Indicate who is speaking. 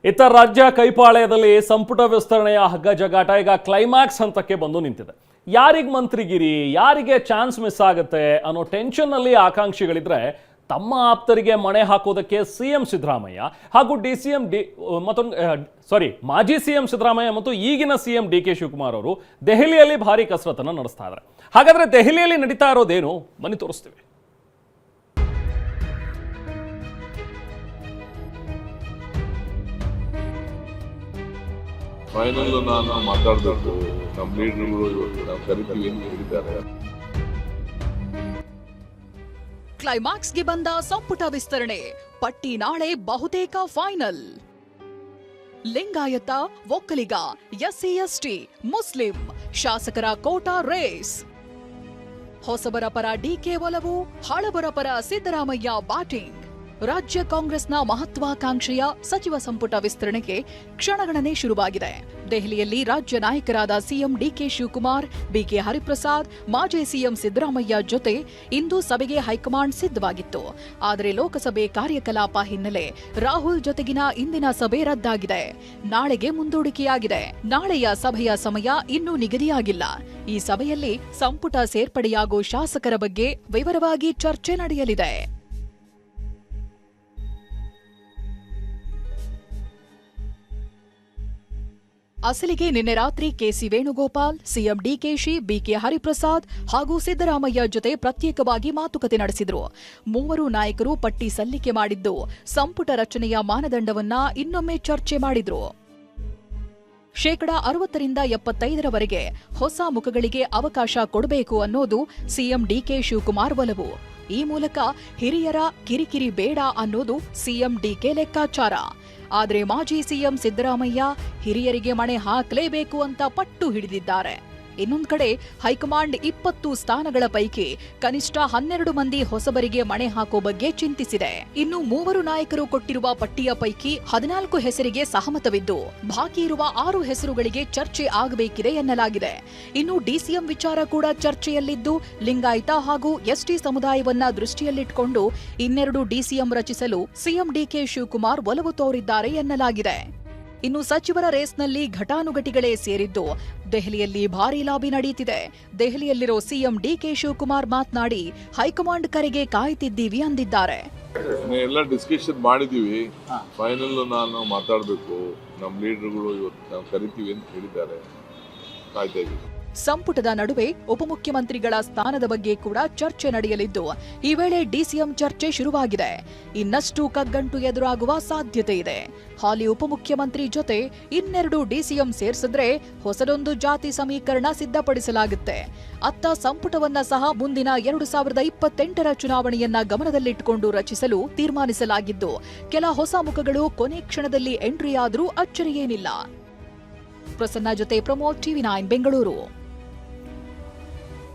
Speaker 1: ಇತ್ತ ರಾಜ್ಯ ಕೈಪಾಳ್ಯದಲ್ಲಿ ಸಂಪುಟ ವಿಸ್ತರಣೆಯ ಹಗ್ಗಜಗಾಟ ಈಗ ಕ್ಲೈಮ್ಯಾಕ್ಸ್ ಹಂತಕ್ಕೆ ಬಂದು ನಿಂತಿದೆ. ಯಾರಿಗೆ ಮಂತ್ರಿಗಿರಿ, ಯಾರಿಗೆ ಚಾನ್ಸ್ ಮಿಸ್ ಆಗುತ್ತೆ ಅನ್ನೋ ಟೆನ್ಷನ್ನಲ್ಲಿ ಆಕಾಂಕ್ಷಿಗಳಿದ್ರೆ ತಮ್ಮ ಆಪ್ತರಿಗೆ ಮಣೆ ಹಾಕೋದಕ್ಕೆ ಸಿಎಂ ಸಿದ್ದರಾಮಯ್ಯ ಹಾಗೂ ಮಾಜಿ ಸಿಎಂ ಸಿದ್ದರಾಮಯ್ಯ ಮತ್ತು ಈಗಿನ ಸಿಎಂ ಡಿ.ಕೆ. ಶಿವಕುಮಾರ್ ಅವರು ದೆಹಲಿಯಲ್ಲಿ ಭಾರಿ ಕಸರತ್ತನ್ನು ನಡೆಸ್ತಾ ಇದ್ದಾರೆ. ಹಾಗಾದ್ರೆ ದೆಹಲಿಯಲ್ಲಿ ನಡೀತಾ ಇರೋದೇನು ಬನ್ನಿ ತೋರಿಸ್ತೀವಿ.
Speaker 2: ಫೈನಲ್ ನಾನು ಮಾತಾಡಬೇಕು, ನಮ್ಮ ಲೀಡರ್ಗಳು ನಾವು ಕರಿತೀವಿ ಎಂದು ಹೇಳಿದ್ದಾರೆ.
Speaker 3: ಕ್ಲೈಮ್ಯಾಕ್ಸ್ಗೆ ಬಂದ ಸಂಪುಟ ವಿಸ್ತರಣೆ ಪಟ್ಟಿ ನಾಳೆ ಬಹುತೇಕ final. Lingayat, Vokkaliga, SC ST, Muslim ಶಾಸಕರ ಕೋಟಾ ರೇಸ್. ಹೊಸಬರ ಪರ ಡಿಕೆ ಒಲವು, ಹಳಬರ ಪರ ಸಿದ್ದರಾಮಯ್ಯ ಬ್ಯಾಟಿಂಗ್. ರಾಜ್ಯ ಕಾಂಗ್ರೆಸ್ನ ಮಹತ್ವಾಕಾಂಕ್ಷೆಯ ಸಚಿವ ಸಂಪುಟ ವಿಸ್ತರಣೆಗೆ ಕ್ಷಣಗಣನೆ ಶುರುವಾಗಿದೆ. ದೆಹಲಿಯಲ್ಲಿ ರಾಜ್ಯ ನಾಯಕರಾದ ಸಿಎಂ ಡಿ.ಕೆ. ಶಿವಕುಮಾರ್, ಬಿಕೆ ಹರಿಪ್ರಸಾದ್, ಮಾಜಿ ಸಿಎಂ ಸಿದ್ದರಾಮಯ್ಯ ಜೊತೆ ಇಂದು ಸಭೆಗೆ ಹೈಕಮಾಂಡ್ ಸಿದ್ಧವಾಗಿತ್ತು. ಆದರೆ ಲೋಕಸಭೆ ಕಾರ್ಯಕಲಾಪ ಹಿನ್ನೆಲೆ ರಾಹುಲ್ ಜೊತೆಗಿನ ಇಂದಿನ ಸಭೆ ರದ್ದಾಗಿದೆ. ನಾಳೆಗೆ ಮುಂದೂಡಿಕೆಯಾಗಿದೆ. ನಾಳೆಯ ಸಭೆಯ ಸಮಯ ಇನ್ನೂ ನಿಗದಿಯಾಗಿಲ್ಲ. ಈ ಸಭೆಯಲ್ಲಿ ಸಂಪುಟ ಸೇರ್ಪಡೆಯಾಗುವ ಶಾಸಕರ ಬಗ್ಗೆ ವಿವರವಾಗಿ ಚರ್ಚೆ ನಡೆಯಲಿದೆ. ಅಸಲಿಗೆ ನಿನ್ನೆ ರಾತ್ರಿ KC Venugopal, CM DKShi, BK Hariprasad ಹಾಗೂ ಸಿದ್ದರಾಮಯ್ಯ ಜೊತೆ ಪ್ರತ್ಯೇಕವಾಗಿ ಮಾತುಕತೆ ನಡೆಸಿದರು. ಮೂವರು ನಾಯಕರು ಪಟ್ಟಿ ಸಲ್ಲಿಕೆ ಮಾಡಿದ್ದು ಸಂಪುಟ ರಚನೆಯ ಮಾನದಂಡವನ್ನ ಇನ್ನೊಮ್ಮೆ ಚರ್ಚೆ ಮಾಡಿದ್ರು. 60% 75% ಹೊಸ ಮುಖಗಳಿಗೆ ಅವಕಾಶ ಕೊಡಬೇಕು ಅನ್ನೋದು ಸಿಎಂ ಡಿ.ಕೆ. ಶಿವಕುಮಾರ್ ಒಲವು. ಈ ಮೂಲಕ ಹಿರಿಯರ ಕಿರಿಕಿರಿ ಬೇಡ ಅನ್ನೋದು ಸಿಎಂ ಡಿಕೆ ಲೆಕ್ಕಾಚಾರ. ಆದರೆ ಮಾಜಿ ಸಿಎಂ ಸಿದ್ದರಾಮಯ್ಯ ಹಿರಿಯರಿಗೆ ಮಣೆ ಹಾಕಲೇಬೇಕು ಅಂತ ಪಟ್ಟು ಹಿಡಿದಿದ್ದಾರೆ. ಇನ್ನೊಂದು ಕಡೆ ಹೈಕಮಾಂಡ್ 20 ಸ್ಥಾನಗಳ ಪೈಕಿ ಕನಿಷ್ಠ 12 ಮಂದಿ ಹೊಸಬರಿಗೆ ಮಣೆ ಹಾಕೋ ಬಗ್ಗೆ ಚಿಂತಿಸಿದೆ. ಇನ್ನು ಮೂವರು ನಾಯಕರು ಕೊಟ್ಟಿರುವ ಪಟ್ಟಿಯ ಪೈಕಿ 14 ಹೆಸರಿಗೆ ಸಹಮತವಿದ್ದು ಬಾಕಿ ಇರುವ 6 ಹೆಸರುಗಳಿಗೆ ಚರ್ಚೆ ಆಗಬೇಕಿದೆ ಎನ್ನಲಾಗಿದೆ. ಇನ್ನು ಡಿಸಿಎಂ ವಿಚಾರ ಕೂಡ ಚರ್ಚೆಯಲ್ಲಿದ್ದು ಲಿಂಗಾಯತ ಹಾಗೂ ಎಸ್ಟಿ ಸಮುದಾಯವನ್ನ ದೃಷ್ಟಿಯಲ್ಲಿಟ್ಟುಕೊಂಡು 2 ಡಿಸಿಎಂ ರಚಿಸಲು ಸಿಎಂ ಡಿ.ಕೆ. ಶಿವಕುಮಾರ್ ಒಲವು ತೋರಿದ್ದಾರೆ ಎನ್ನಲಾಗಿದೆ. ಇನ್ನು ಸಚಿವರ ರೇಸ್ನಲ್ಲಿ ಘಟಾನುಘಟಿಗಳೇ ಸೇರಿದ್ದು ದೆಹಲಿಯಲ್ಲಿ ಭಾರೀ ಲಾಬಿ ನಡೆಯುತ್ತಿದೆ. ದೆಹಲಿಯಲ್ಲಿರೋ ಸಿಎಂ ಡಿ.ಕೆ. ಶಿವಕುಮಾರ್ ಮಾತನಾಡಿ ಹೈಕಮಾಂಡ್ ಕರೆಗೆ ಕಾಯ್ತಿದ್ದೀವಿ ಅಂದಿದ್ದಾರೆ.
Speaker 2: ಎಲ್ಲ ಡಿಸ್ಕಷನ್ ಮಾಡಿದೀವಿ, ಫೈನಲ್ ನಾನು ಮಾತಾಡಬೇಕು, ನಮ್ಮ ಲೀಡರ್ಗಳು ಇವತ್ತು ನಾವು ಕರಿತೀವಿ ಅಂತ ಹೇಳಿದ್ದಾರೆ, ಕಾಯ್ತಾ ಇದ್ದೀವಿ.
Speaker 3: ಸಂಪುಟದ ನಡುವೆ ಉಪಮುಖ್ಯಮಂತ್ರಿಗಳ ಸ್ಥಾನದ ಬಗ್ಗೆ ಕೂಡ ಚರ್ಚೆ ನಡೆಯಲಿದ್ದು ಈ ವೇಳೆ ಡಿಸಿಎಂ ಚರ್ಚೆ ಶುರುವಾಗಿದೆ. ಇನ್ನಷ್ಟು ಕಗ್ಗಂಟು ಎದುರಾಗುವ ಸಾಧ್ಯತೆ ಇದೆ. ಹಾಲಿ ಉಪಮುಖ್ಯಮಂತ್ರಿ ಜೊತೆ 2 ಡಿಸಿಎಂ ಸೇರಿಸಿದ್ರೆ ಹೊಸದೊಂದು ಜಾತಿ ಸಮೀಕರಣ ಸಿದ್ಧಪಡಿಸಲಾಗುತ್ತೆ. ಅತ್ತ ಸಂಪುಟವನ್ನ ಸಹ ಮುಂದಿನ 2028ರ ಚುನಾವಣೆಯನ್ನ ಗಮನದಲ್ಲಿಟ್ಟುಕೊಂಡು ರಚಿಸಲು ತೀರ್ಮಾನಿಸಲಾಗಿದ್ದು ಕೆಲ ಹೊಸ ಮುಖಗಳು ಕೊನೆ ಕ್ಷಣದಲ್ಲಿ ಎಂಟ್ರಿಯಾದರೂ ಅಚ್ಚರಿಯೇನಿಲ್ಲ. ಪ್ರಸನ್ನ ಜೊತೆ ಪ್ರಮೋದ್, ಟಿವಿ9 ಬೆಂಗಳೂರು.